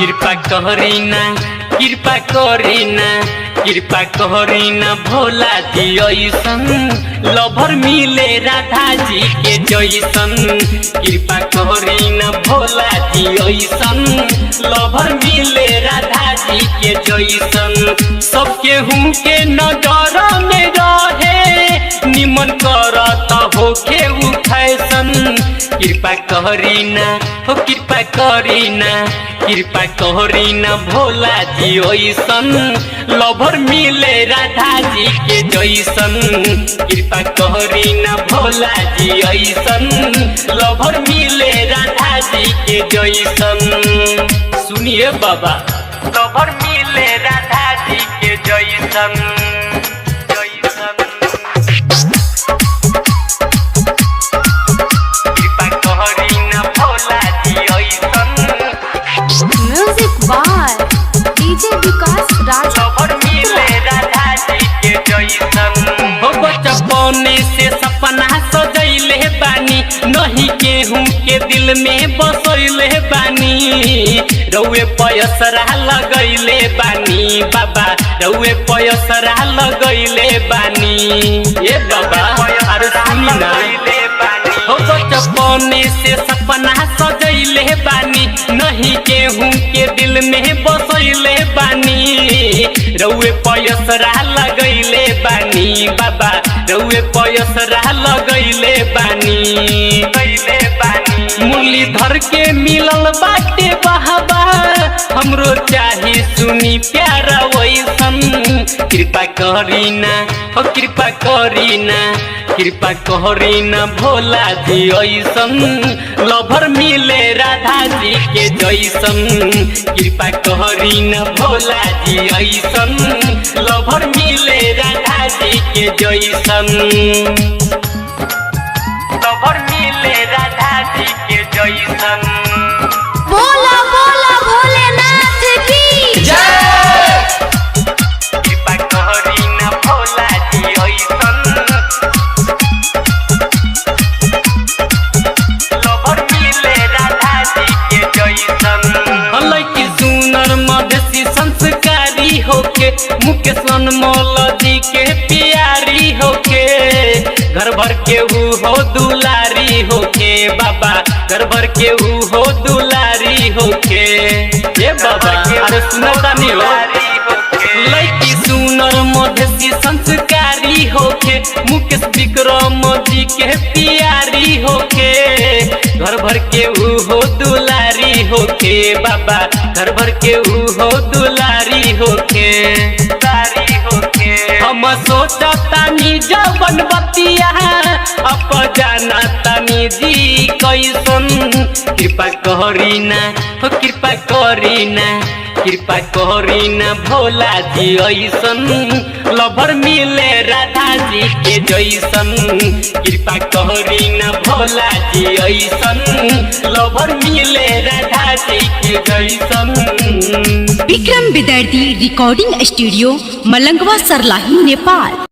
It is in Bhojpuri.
कृपा करीना कृपा करीना कृपा करीना भोला जी ऐसन लभर मिले राधा जी के जैसन। कृपा करीना भोला जी ऐसन लभर मिले राधा जी के जैसन। सबके हूँ के नजर में रहे निमन करत होके उ फैशन। कृपा करीना हो कृपा करीना कृपा करीना भोला जी ऐसन लभर मिले राधा जी के जैसन। कृपा करीना भोला जी ऐसन लभर मिले राधा जी के जैसन। सुनिए बाबा लभर मिले राधा जी के जैसन। म्यूजिक बाय डीजे विकास राज। हो बचपने से सपना सजैले बानी नहीं केहू के दिल में बसैले बानी। रउए पयसरा लगैले बानी बाबा रउए पयसरा लगैले बानी। ए बाबा अरे सुनी ना हो बचपने से सपना सजैले बानी नहीं केहू के दिल में बसैले बानी। रउए पयसरा लगैले बानी बाबा रउए पयसरा लगैले बानी। मुरलीधर के मिलल बाटे बहाबा हमरो चाही सुनी प्यारा वैसन। कृपा करीना हो कृपा करीना कृपा करीना भोला जी ऐसन लभर मिले राधा जी के जैसन। कृपा करीना भोला जी ऐसन लभर मिले राधा जी के जैसन। लभर मिले राधा जी के जैसन। बोला बोला भोलेनाथ की जय। कृपा करीना भोला जी ऐसन लभर मिले राधा जी के जैसन। हलकी सुनर मधेसी संस्कारी होके मुकेश अनमोल जी के प्यारी होके घर भर के हो दुलारी होके बाबा घर भर के हो दुलारी होके। ये बाबा अरे सुनता नहीं हो लड़की सुनर मधेसी संस्कारी होके मुकेश विक्रम जी के प्यारी होके घर भर के हो दुलारी होके बाबा घर भर के हो दुलारी होके। हम सोचतानी जवन बतिया अप जाना तानी जी कैसन। कृपा करीना हो कृपा करीना कृपा करीना भोला जी ऐसन लभर मिले राधा जी के जैसन। कृपा करीना भोला जी ऐसन लभर मिले राधा जी के जैसन। विक्रम विद्यार्थी रिकॉर्डिंग स्टूडियो मलंगवा सरलाही नेपाल।